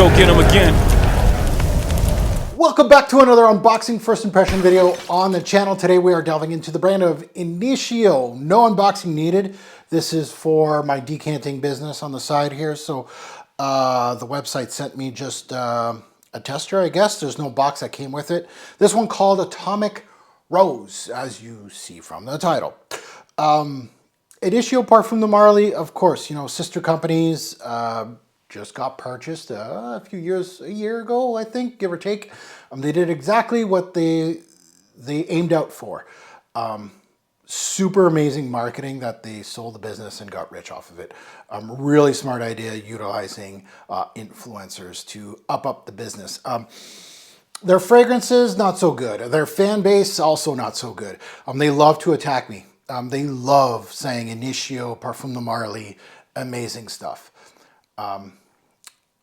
go get them again. Welcome back to another unboxing first impression video on the channel. Today we are delving into the brand of Intio. No unboxing needed. This is for my decanting business on the side here. So the website sent me just a tester, I guess. There's no box that came with it. This one called Atomic Rose, as you see from the title. Intio Parfum de Marly, of course, you know, sister companies, just got purchased a year ago, I think, give or take. They did exactly what they aimed out for. Super amazing marketing that they sold the business and got rich off of it. Really smart idea utilizing influencers to up the business. Their fragrances, not so good. Their fan base, also not so good. They love to attack me. They love saying Intio, Parfum de Marly, amazing stuff.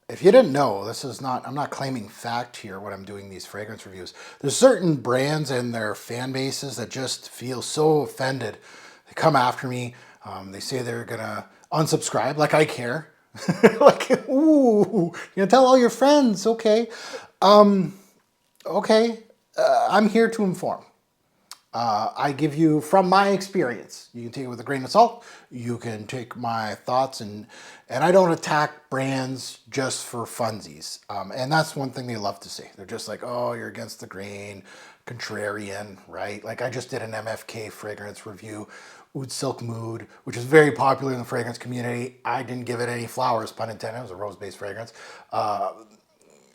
If you didn't know, this is not, I'm not claiming fact here when I'm doing these fragrance reviews. There's certain brands and their fan bases that just feel so offended. They come after me. They say they're gonna unsubscribe, like I care. Like, ooh, you're gonna tell all your friends, okay. Okay, I'm here to inform. I give you from my experience. You can take it with a grain of salt. You can take my thoughts, and I don't attack brands just for funsies. And that's one thing they love to say. They're just like, oh, you're against the grain, contrarian, right? Like I just did an MFK fragrance review, Oud Silk Mood, which is very popular in the fragrance community. I didn't give it any flowers, pun intended. It was a rose-based fragrance.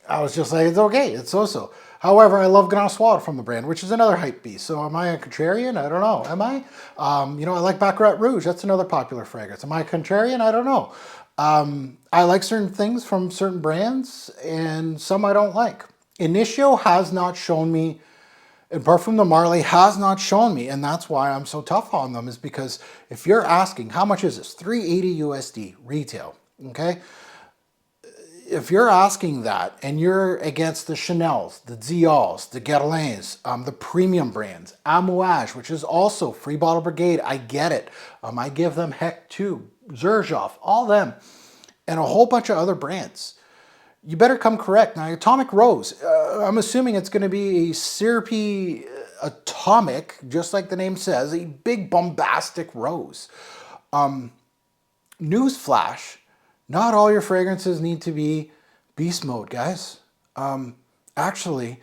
I was just like, it's okay, it's so-so. However, I love Granois from the brand, which is another hype beast. So am I a contrarian? I don't know. Am I? You know, I like Baccarat Rouge. That's another popular fragrance. Am I a contrarian? I don't know. I like certain things from certain brands, and some I don't like. Intio has not shown me, and Parfum de Marly has not shown me, and that's why I'm so tough on them, is because if you're asking, how much is this? $380 USD retail, okay? If you're asking that and you're against the Chanels, the Diors, the Guerlains, the premium brands, Amouage, which is also Free Bottle Brigade, I get it. I give them heck too, Xerjoff, all them, and a whole bunch of other brands. You better come correct. Now, Atomic Rose, I'm assuming it's going to be a syrupy atomic, just like the name says, a big bombastic rose. Newsflash. Not all your fragrances need to be beast mode, guys. Actually,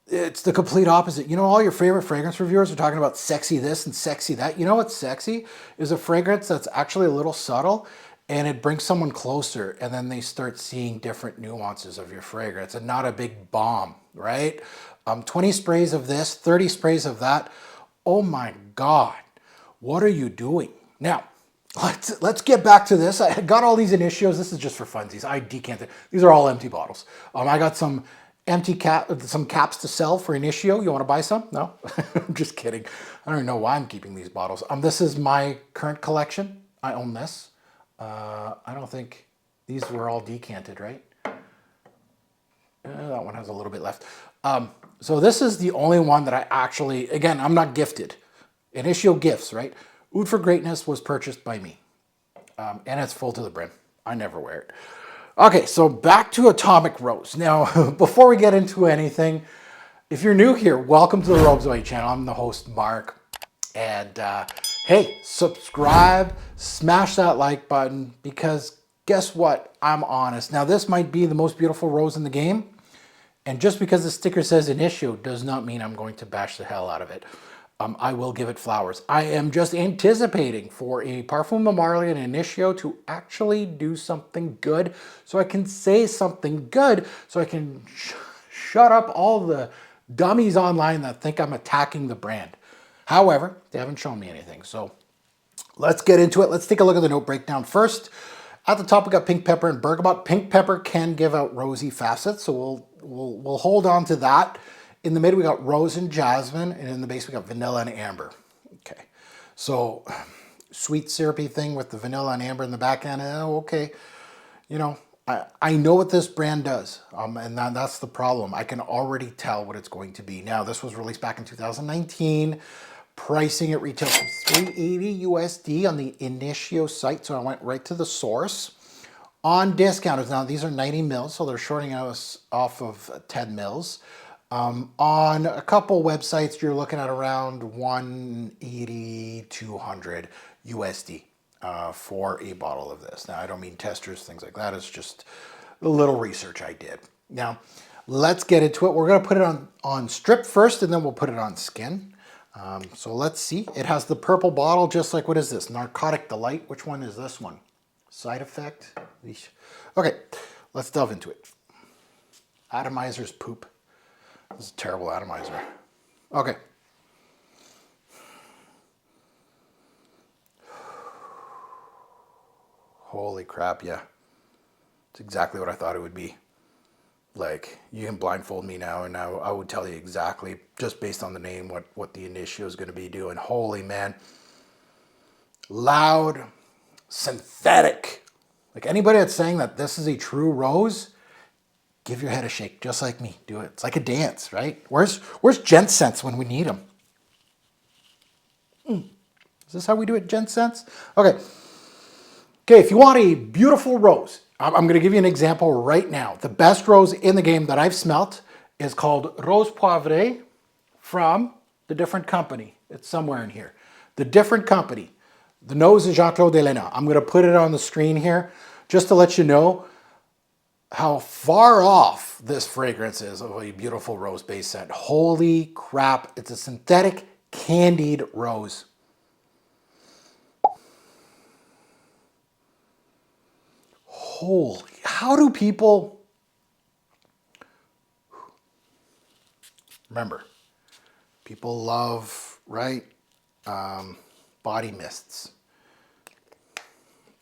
it's the complete opposite. You know, all your favorite fragrance reviewers are talking about sexy this and sexy that. You know what's sexy? Is a fragrance that's actually a little subtle, and it brings someone closer, and then they start seeing different nuances of your fragrance, and not a big bomb, right? 20 sprays of this, 30 sprays of that. Oh my God, what are you doing? Now, let's get back to this. I got all these Initios. This is just for funsies. I decanted. These are all empty bottles. I got some some caps to sell for Intio. You want to buy some? No, I'm just kidding. I don't even know why I'm keeping these bottles. This is my current collection. I own this. I don't think these were all decanted, right? That one has a little bit left. So this is the only one that I actually, again, I'm not gifted. Intio gifts, right? Oud for Greatness was purchased by me, and it's full to the brim. I never wear it. Okay, so back to Atomic Rose. Now, before we get into anything, if you're new here, welcome to the Robes Away channel. I'm the host, Mark, and hey, subscribe, smash that like button, because guess what? I'm honest. Now, this might be the most beautiful rose in the game, and just because the sticker says Intio does not mean I'm going to bash the hell out of it. I will give it flowers. I am just anticipating for a Parfum de Marly and Intio to actually do something good, so I can say something good, so I can shut up all the dummies online that think I'm attacking the brand. However, they haven't shown me anything, so let's get into it. Let's take a look at the note breakdown first. At the top, we got pink pepper and bergamot. Pink pepper can give out rosy facets, so we'll hold on to that. In the middle, we got rose and jasmine, and in the base, we got vanilla and amber. Okay, so sweet syrupy thing with the vanilla and amber in the back end. Okay, you know, I know what this brand does, and that's the problem. I can already tell what it's going to be. Now, this was released back in 2019. Pricing at retail $380 USD on the Intio site, so I went right to the source. on discounters. Now, these are 90 mils, so they're shorting us off of 10 mils. On a couple websites, you're looking at around 180, 200 USD for a bottle of this. Now, I don't mean testers, things like that. It's just a little research I did. Now, let's get into it. We're going to put it on strip first, and then we'll put it on skin. So let's see. It has the purple bottle, just like, what is this? Narcotic Delight. Which one is this one? Side Effect. Okay, let's delve into it. Atomizer's poop. This is a terrible atomizer. Okay. Holy crap, yeah. It's exactly what I thought it would be. Like, you can blindfold me now, and now I would tell you exactly, just based on the name, what the initio is going to be doing. Holy man. Loud, synthetic. Like, anybody that's saying that this is a true rose, give your head a shake, just like me. Do it. It's like a dance, right? Where's Gent Sense when we need them? Is this how we do it, Gent Sense? Okay. Okay, if you want a beautiful rose, I'm going to give you an example right now. The best rose in the game that I've smelt is called Rose Poivrée from the different company. It's somewhere in here. The different company. The nose is Jean-Claude Elena. I'm going to put it on the screen here just to let you know how far off this fragrance is of a beautiful rose base scent. Holy crap. It's a synthetic candied rose. Holy, how do people, remember, people love, right, body mists.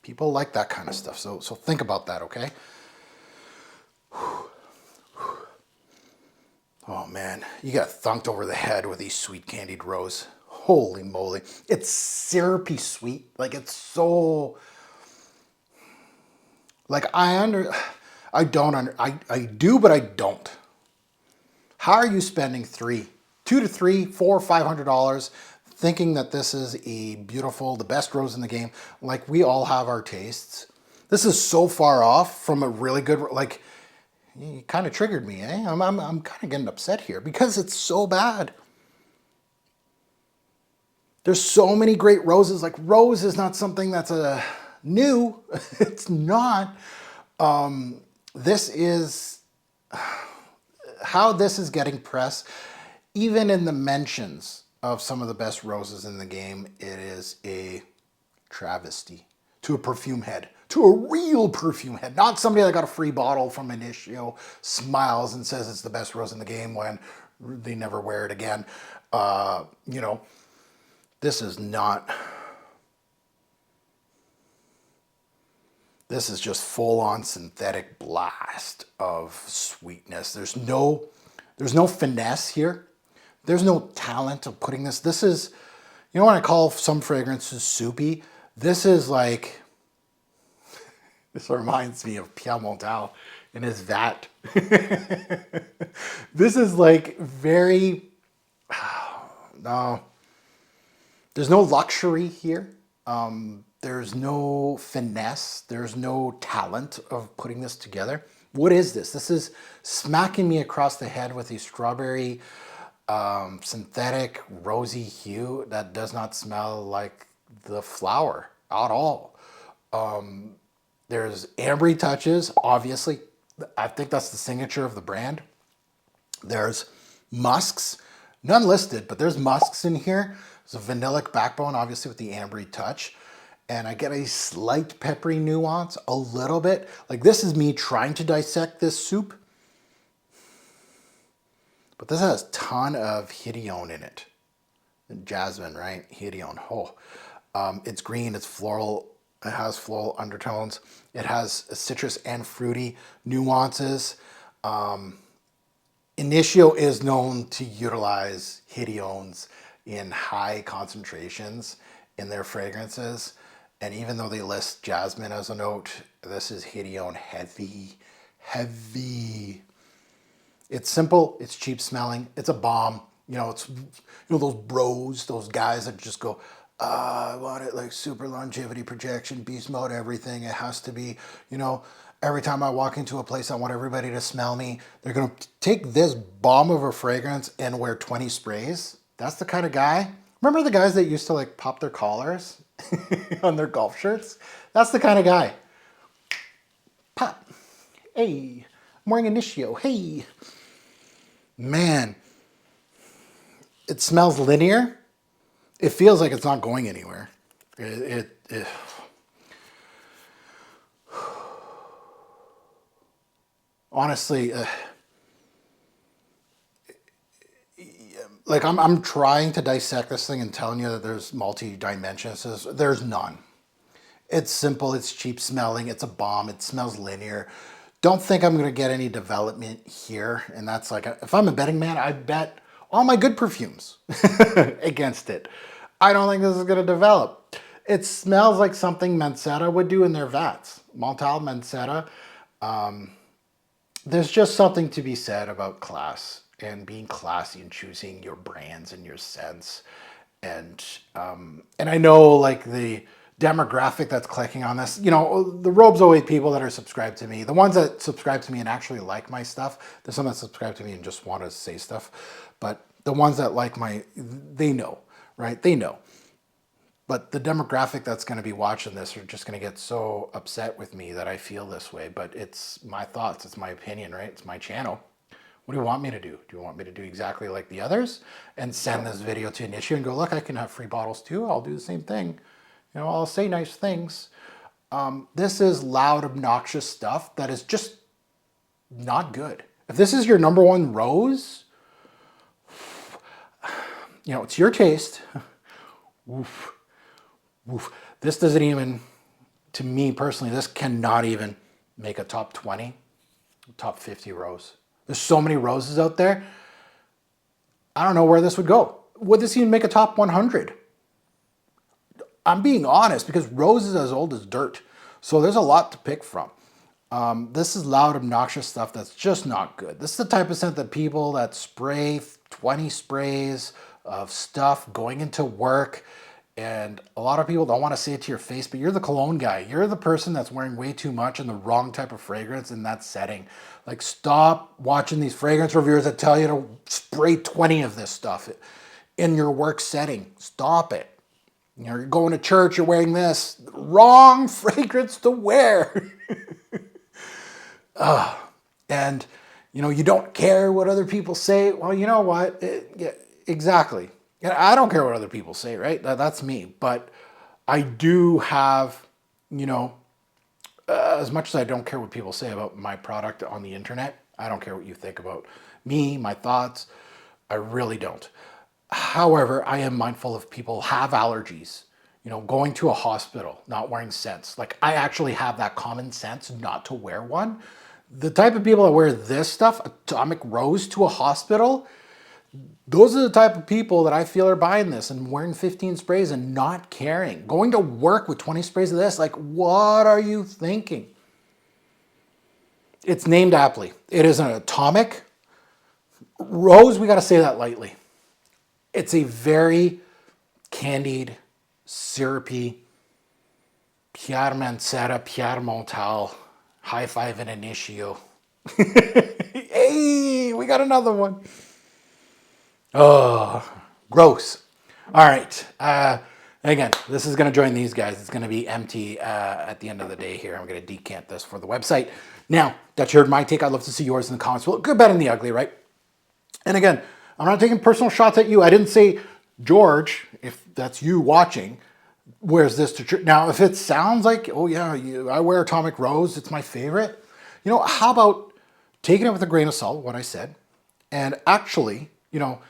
People like that kind of stuff, so think about that, okay? Oh man, you got thunked over the head with these sweet candied rose. Holy moly. It's syrupy sweet, like it's so... Like I do, but I don't. How are you spending $200 to $300, $400, $500 thinking that this is a beautiful, the best rose in the game? Like, we all have our tastes. This is so far off from a really good, like, you kind of triggered me, eh? I'm kind of getting upset here because it's so bad. There's so many great roses. Like, rose is not something that's new. It's not. This is how this is getting press. Even in the mentions of some of the best roses in the game, it is a travesty to a perfume head, to a real perfume head, not somebody that got a free bottle from Initio, smiles and says it's the best rose in the game when they never wear it again. You know, this is not... This is just full-on synthetic blast of sweetness. There's no finesse here. There's no talent of putting this. This is, you know, when I call some fragrances soupy, this is like, this reminds me of Pierre Montal in his vat. This is like very, no, there's no luxury here. There's no finesse. There's no talent of putting this together. What is this? This is smacking me across the head with a strawberry synthetic rosy hue that does not smell like the flower at all. There's ambery touches, obviously. I think that's the signature of the brand. There's musks, none listed, but there's musks in here. There's a vanillic backbone, obviously, with the ambery touch. And I get a slight peppery nuance, a little bit. Like, this is me trying to dissect this soup. But this has a ton of HEDIONE in it. Jasmine, right? HEDIONE. Oh. It's green, it's floral. It has floral undertones. It has citrus and fruity nuances. Initio is known to utilize HEDIONEs in high concentrations in their fragrances. And even though they list jasmine as a note, this is HEDIONE heavy, heavy. It's simple, it's cheap smelling, it's a bomb. You know, it's, you know, those bros, those guys that just go, I want it like super longevity projection, beast mode, everything. It has to be, you know, every time I walk into a place, I want everybody to smell me. They're going to take this bomb of a fragrance and wear 20 sprays. That's the kind of guy. Remember the guys that used to like pop their collars on their golf shirts? That's the kind of guy. Pop. Hey, I'm wearing Initio. Hey. Man, it smells linear. It feels like it's not going anywhere. Honestly, like I'm trying to dissect this thing and telling you that there's multi-dimensions. There's none. It's simple, it's cheap smelling, it's a bomb, it smells linear. Don't think I'm gonna get any development here. And that's like, if I'm a betting man, I bet all my good perfumes against it. I don't think this is gonna develop. It smells like something Mancetta would do in their vats. Montal, Mancetta. There's just something to be said about class and being classy and choosing your brands and your scents. And I know like the demographic that's clicking on this, you know, the Robes 08 people that are subscribed to me, the ones that subscribe to me and actually like my stuff, there's some that subscribe to me and just want to say stuff, but the ones that like they know, right? They know. But the demographic that's going to be watching this are just going to get so upset with me that I feel this way. But it's my thoughts. It's my opinion, right? It's my channel. What do you want me to do? Do you want me to do exactly like the others and send this video to Initio and go, look, I can have free bottles too. I'll do the same thing. You know, I'll say nice things. This is loud, obnoxious stuff that is just not good. If this is your number one rose, you know, it's your taste. Oof. Oof. This doesn't even, to me personally, this cannot even make a top 20, top 50 rose. There's so many roses out there. I don't know where this would go. Would this even make a top 100? I'm being honest because rose is as old as dirt. So there's a lot to pick from. This is loud, obnoxious stuff that's just not good. This is the type of scent that people that spray 20 sprays of stuff going into work, and a lot of people don't want to say it to your face, but you're the cologne guy. You're the person that's wearing way too much and the wrong type of fragrance in that setting. Like, stop watching these fragrance reviewers that tell you to spray 20 of this stuff in your work setting. Stop it. You know, you're going to church, you're wearing this. Wrong fragrance to wear. And, you know, you don't care what other people say. Well, you know what? Yeah, exactly. I don't care what other people say, right? That's me. But I do have, you know, as much as I don't care what people say about my product on the internet, I don't care what you think about me, my thoughts. I really don't. However, I am mindful of people have allergies. You know, going to a hospital, not wearing scents. Like, I actually have that common sense not to wear one. The type of people that wear this stuff, Atomic Rose, to a hospital, those are the type of people that I feel are buying this and wearing 15 sprays and not caring. Going to work with 20 sprays of this, like, what are you thinking? It's named aptly. It is an Atomic Rose. We got to say that lightly. It's a very candied, syrupy, Pierre Mancetta, Pierre Montal, high five and Initio. Hey, we got another one. Oh, gross. All right. Again, this is going to join these guys. It's going to be empty at the end of the day here. I'm going to decant this for the website. Now, that you heard my take. I'd love to see yours in the comments. Well, good, bad, and the ugly, right? And again, I'm not taking personal shots at you. I didn't say, George, if that's you watching, wears this to church. Now, if it sounds like, oh yeah, I wear Atomic Rose, it's my favorite. You know, how about taking it with a grain of salt, what I said, and actually, you know,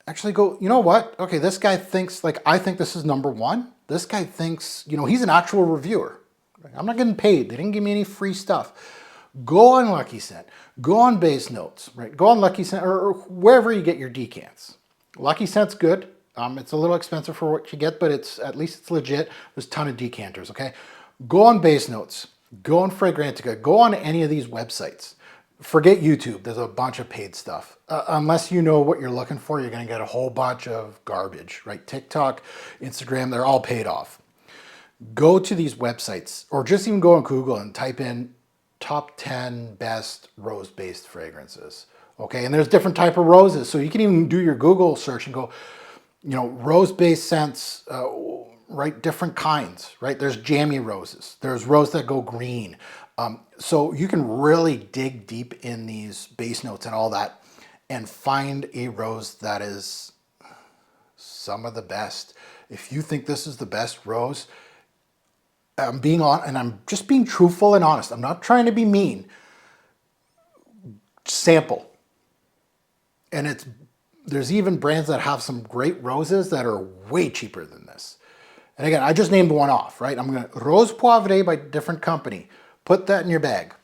actually go, you know what? Okay, this guy thinks, like, I think this is number one. This guy thinks, you know, he's an actual reviewer. I'm not getting paid. They didn't give me any free stuff. Go on Lucky Scent. Go on Base Notes, right? Go on Lucky Scent or wherever you get your decants. Lucky Scent's good. It's a little expensive for what you get, but at least it's legit. There's a ton of decanters, okay? Go on Base Notes. Go on Fragrantica. Go on any of these websites. forget YouTube. There's a bunch of paid stuff. Unless you know what you're looking for, you're going to get a whole bunch of garbage, right? TikTok, Instagram, they're all paid off. Go to these websites or just even go on Google and type in top 10 best rose-based fragrances. Okay, and there's different type of roses. So you can even do your Google search and go, you know, rose-based scents, right? Different kinds, right? There's jammy roses. There's rose that go green. So you can really dig deep in these base notes and all that and find a rose that is some of the best. If you think this is the best rose, I'm being on, and I'm just being truthful and honest. I'm not trying to be mean. Sample. And there's even brands that have some great roses that are way cheaper than this. And again, I just named one off, right? I'm going to Rose Poivrée by different company. Put that in your bag.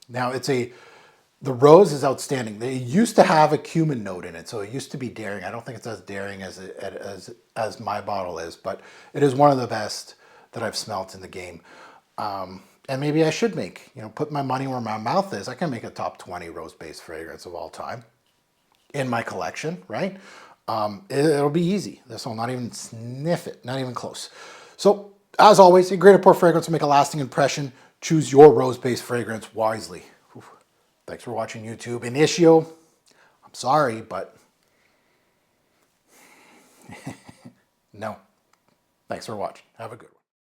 Now the rose is outstanding. They used to have a cumin note in it, so it used to be daring. I don't think it's as daring as my bottle is, but it is one of the best that I've smelt in the game. And maybe I should put my money where my mouth is. I can make a top 20 rose-based fragrance of all time in my collection, right? It'll be easy. This will not even sniff it, not even close. So, as always, a great to pour fragrance will make a lasting impression. Choose your rose-based fragrance wisely. Oof. Thanks for watching YouTube. Initio, I'm sorry, but no. Thanks for watching. Have a good one.